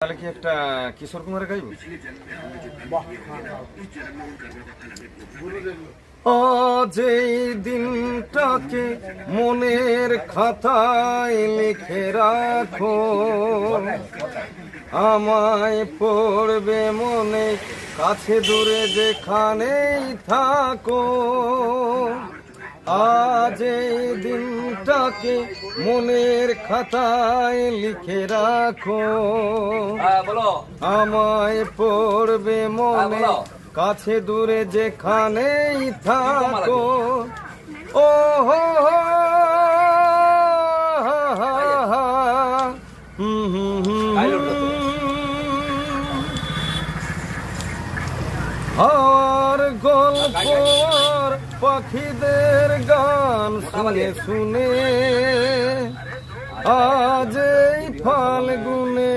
তাহলে কি একটা কিশোর কুমারে গাইব? আজ এই দিনটাকে মনের খাতায় লিখে রাখো, আমায় পড়বে মনে, কাছে দূরে যেখানেই থাকো। আজ এই দিনটাকে মনের খাতায় লিখে রাখো, আমায় পড়বে মনে, কাছে দূরে যেখানেই থাকো। ও হো আর গল্প আর পাখিদের গান শুনে শুনে আজ এই ফাল্গুনে